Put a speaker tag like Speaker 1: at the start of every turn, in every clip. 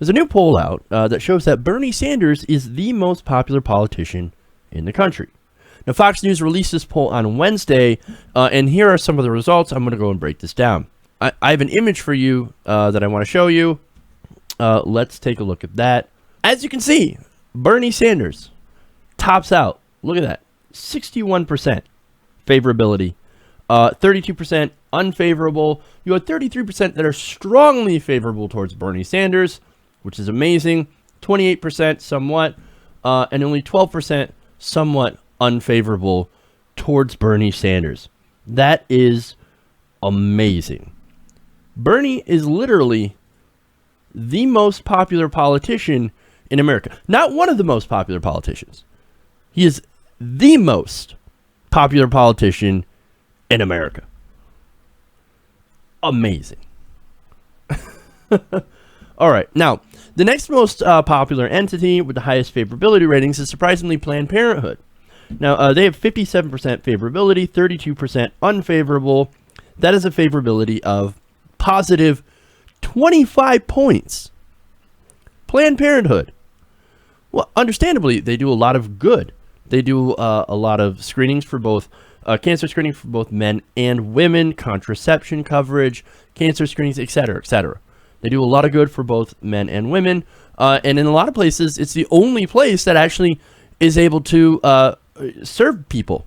Speaker 1: There's a new poll out that shows that Bernie Sanders is the most popular politician in the country. Now, Fox News released this poll on Wednesday, and here are some of the results. I'm going to go and break this down. I have an image for you that I want to show you. Let's take a look at that. As you can see, Bernie Sanders tops out. Look at that. 61% favorability, 32% unfavorable. You have 33% that are strongly favorable towards Bernie Sanders, which is amazing. 28% somewhat, and only 12% somewhat unfavorable towards Bernie Sanders. That is amazing. Bernie is literally the most popular politician in America. Not one of the most popular politicians. He is the most popular politician in America. Amazing. All right. Now, the next most popular entity with the highest favorability ratings is surprisingly Planned Parenthood. Now, they have 57% favorability, 32% unfavorable. That is a favorability of positive 25 points. Planned Parenthood. Well, understandably, they do a lot of good. They do a lot of screenings for both cancer screening for both men and women, contraception coverage, cancer screenings, etc., etc. They do a lot of good for both men and women, and in a lot of places, it's the only place that actually is able to serve people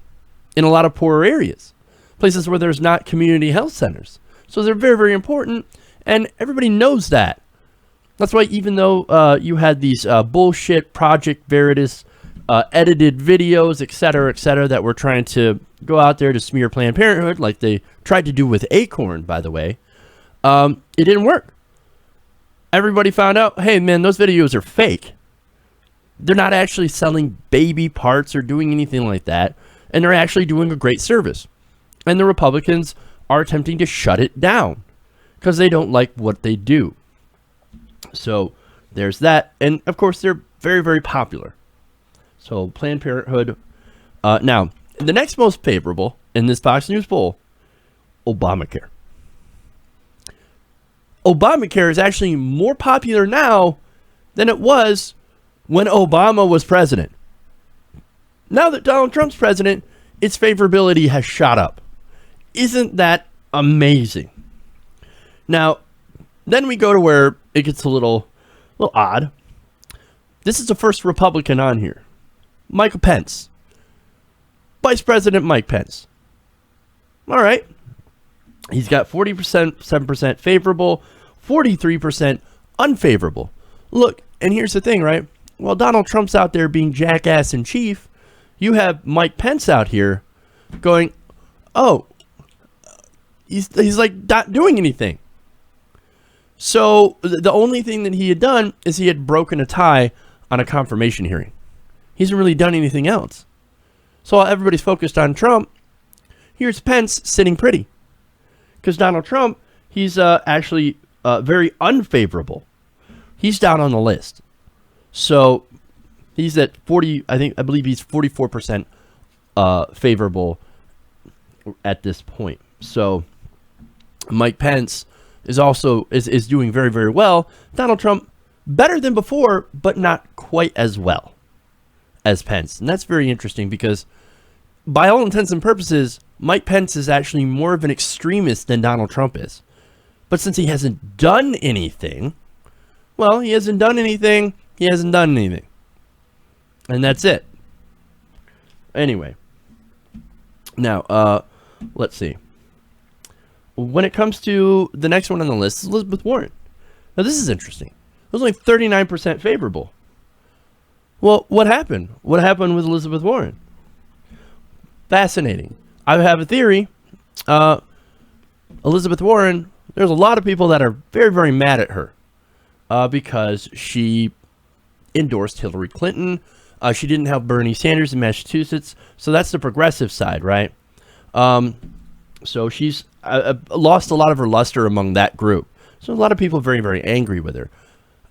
Speaker 1: in a lot of poorer areas, places where there's not community health centers. So they're very, very important, and everybody knows that. That's why even though you had these bullshit Project Veritas edited videos, etc., that were trying to go out there to smear Planned Parenthood, like they tried to do with Acorn, by the way, it didn't work. Everybody found out, hey, man, those videos are fake. They're not actually selling baby parts or doing anything like that, and they're actually doing a great service. And the Republicans are attempting to shut it down because they don't like what they do. So there's that. And, of course, they're very, very popular. So Planned Parenthood. Now, the next most favorable in this Fox News poll, ObamaCare. ObamaCare is actually more popular now than it was when Obama was president. Now that Donald Trump's president, its favorability has shot up. Isn't that amazing? Now, then we go to where it gets a little odd. This is the first Republican on here. Mike Pence. Vice President Mike Pence. All right. He's got 40%, 7% favorable, 43% unfavorable. Look, and here's the thing, right? While Donald Trump's out there being jackass in chief, you have Mike Pence out here going, oh, he's like not doing anything. So the only thing that he had done is he had broken a tie on a confirmation hearing. He hasn't really done anything else. So while everybody's focused on Trump, here's Pence sitting pretty. Because Donald Trump, he's actually very unfavorable. He's down on the list. So he's at 40, I believe he's 44% favorable at this point. So Mike Pence is also is doing very, very well. Donald Trump, better than before, but not quite as well as Pence. And that's very interesting because by all intents and purposes, Mike Pence is actually more of an extremist than Donald Trump is. But since he hasn't done anything, well, he hasn't done anything. He hasn't done anything. And that's it. Anyway. Now, let's see. When it comes to the next one on the list, is Elizabeth Warren. Now, this is interesting. It was only 39% favorable. Well, what happened? What happened with Elizabeth Warren? Fascinating. I have a theory. Elizabeth Warren, there's a lot of people that are very, very mad at her because she endorsed Hillary Clinton. She didn't have Bernie Sanders in Massachusetts. So that's the progressive side, right? So she's lost a lot of her luster among that group. So a lot of people very, very angry with her.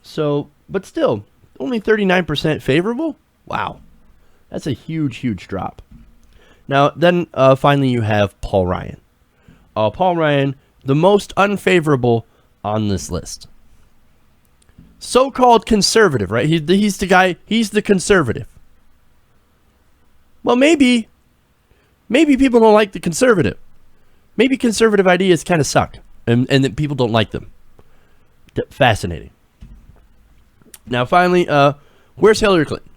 Speaker 1: So, but still, only 39% favorable? Wow. That's a huge, huge drop. Now, then finally you have Paul Ryan. Paul Ryan, the most unfavorable on this list. so-called conservative, right? He's the guy, he's the conservative. Well, maybe people don't like the conservative. Maybe conservative ideas kind of suck, and that people don't like them. Fascinating. Now, finally, where's Hillary Clinton?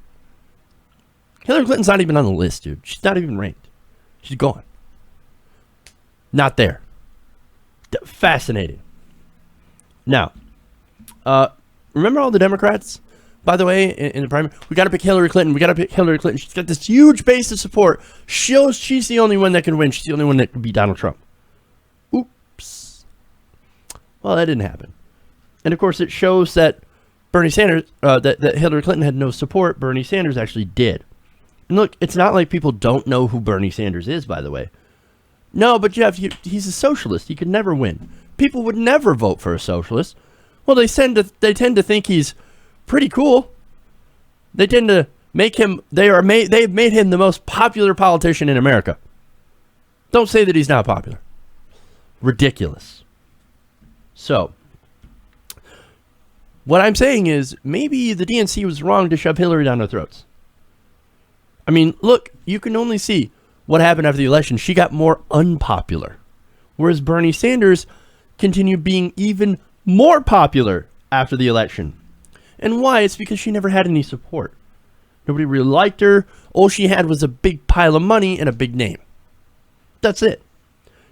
Speaker 1: Hillary Clinton's not even on the list, dude. She's not even ranked. She's gone. Not there. Fascinating. Now, remember all the Democrats? By the way, in the primary, we got to pick Hillary Clinton. We got to pick Hillary Clinton. She's got this huge base of support. She's the only one that can win. She's the only one that can beat Donald Trump. Oops. Well, that didn't happen. And of course, it shows that Bernie Sanders, that Hillary Clinton had no support. Bernie Sanders actually did. And look, it's not like people don't know who Bernie Sanders is, by the way. No, but he's a socialist. He could never win. People would never vote for a socialist. Well, they tend to think he's pretty cool. They tend to make him. They've made him the most popular politician in America. Don't say that he's not popular. Ridiculous. So, what I'm saying is maybe the DNC was wrong to shove Hillary down their throats. I mean, look, you can only see what happened after the election. She got more unpopular, whereas Bernie Sanders continued being even more popular after the election. And why? It's because she never had any support. Nobody really liked her. All she had was a big pile of money and a big name. That's it.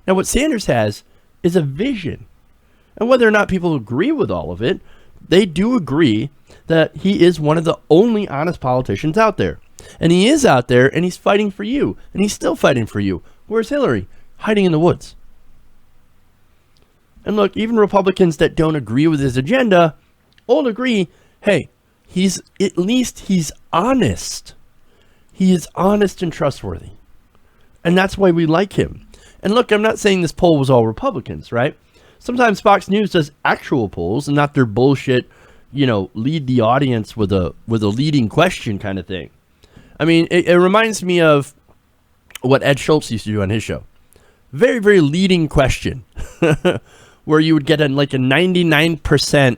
Speaker 1: Now, what Sanders has is a vision. And whether or not people agree with all of it, they do agree that he is one of the only honest politicians out there. And he is out there, and he's fighting for you. And he's still fighting for you. Where's Hillary? Hiding in the woods. And look, even Republicans that don't agree with his agenda all agree, hey, at least he's honest. He is honest and trustworthy. And that's why we like him. And look, I'm not saying this poll was all Republicans, right? Sometimes Fox News does actual polls and not their bullshit, lead the audience with a leading question kind of thing. I mean, it reminds me of what Ed Schultz used to do on his show. Very, very leading question where you would get a 99%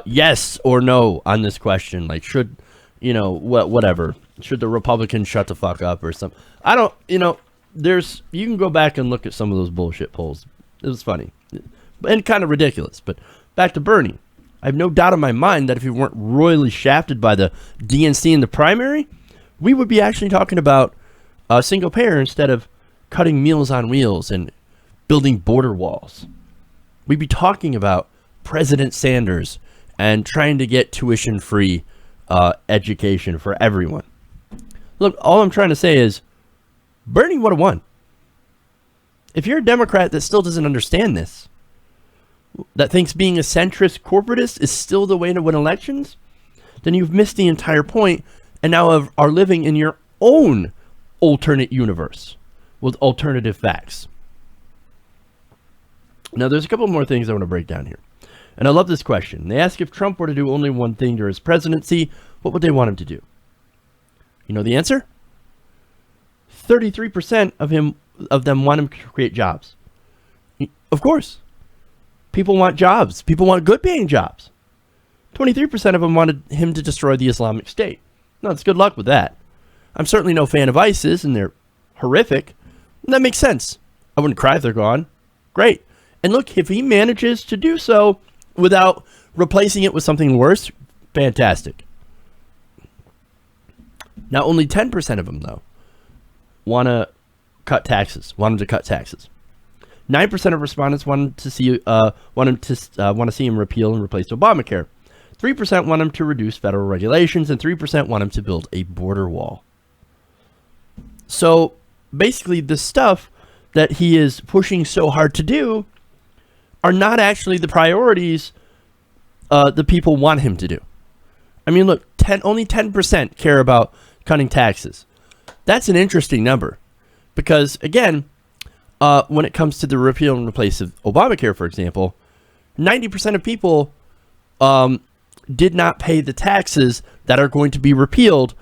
Speaker 1: yes or no on this question. Like, should, whatever. Should the Republicans shut the fuck up or something? I don't, you can go back and look at some of those bullshit polls. It was funny and kind of ridiculous. But back to Bernie. I have no doubt in my mind that if he weren't royally shafted by the DNC in the primary, we would be actually talking about a single payer instead of cutting Meals on Wheels and building border walls. We'd be talking about President Sanders and trying to get tuition-free education for everyone. Look, all I'm trying to say is Bernie would have won. If you're a Democrat that still doesn't understand this, that thinks being a centrist corporatist is still the way to win elections, then you've missed the entire point and now are living in your own alternate universe with alternative facts. Now, there's a couple more things I want to break down here. And I love this question. They ask if Trump were to do only one thing during his presidency, what would they want him to do? You know the answer? 33% of them want him to create jobs. Of course. People want jobs. People want good-paying jobs. 23% of them wanted him to destroy the Islamic State. No, it's good luck with that. I'm certainly no fan of ISIS, and they're horrific. And that makes sense. I wouldn't cry if they're gone. Great. And look, if he manages to do so without replacing it with something worse, fantastic. Now, only 10% of them, though, want to cut taxes. Want him to cut taxes. 9% of respondents want to see him repeal and replace Obamacare. 3% want him to reduce federal regulations, and 3% want him to build a border wall. So basically, the stuff that he is pushing so hard to do are not actually the priorities the people want him to do. I mean, look, only 10% care about cutting taxes. That's an interesting number because, again, when it comes to the repeal and replace of Obamacare, for example, 90% of people did not pay the taxes that are going to be repealed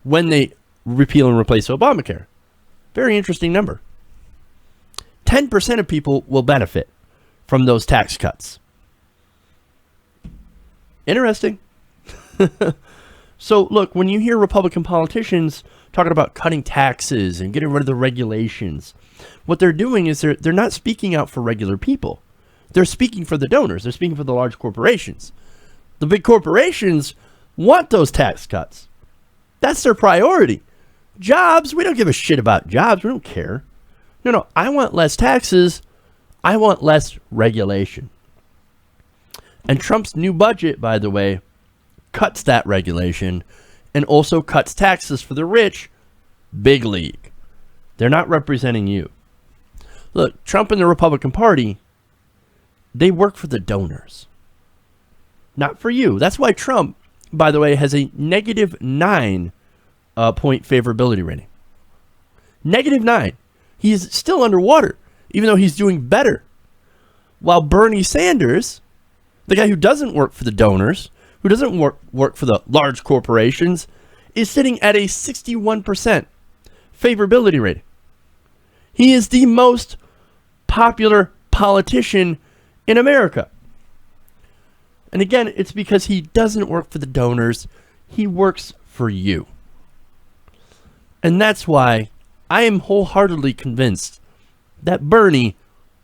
Speaker 1: when they repeal and replace Obamacare. Very interesting number. 10% of people will benefit from those tax cuts. Interesting. So, look, when you hear Republican politicians talking about cutting taxes and getting rid of the regulations, what they're doing is they're not speaking out for regular people. They're speaking for the donors. They're speaking for the large corporations. The big corporations want those tax cuts. That's their priority. Jobs, we don't give a shit about jobs. We don't care. No, I want less taxes. I want less regulation. And Trump's new budget, by the way, cuts that regulation and also cuts taxes for the rich. Big league. They're not representing you. Look, Trump and the Republican Party, they work for the donors, not for you. That's why Trump, by the way, has a negative 9 point favorability rating. -9. He's still underwater, even though he's doing better. While Bernie Sanders, the guy who doesn't work for the donors, who doesn't work for the large corporations, is sitting at a 61% favorability rating. He is the most popular politician in America. And again, it's because he doesn't work for the donors. He works for you. And that's why I am wholeheartedly convinced that Bernie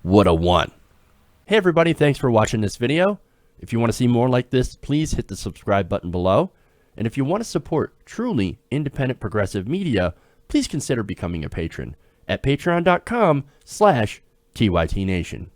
Speaker 1: would have won. Hey everybody, thanks for watching this video. If you want to see more like this, please hit the subscribe button below. And if you want to support truly independent progressive media, please consider becoming a patron at patreon.com/TYTNation.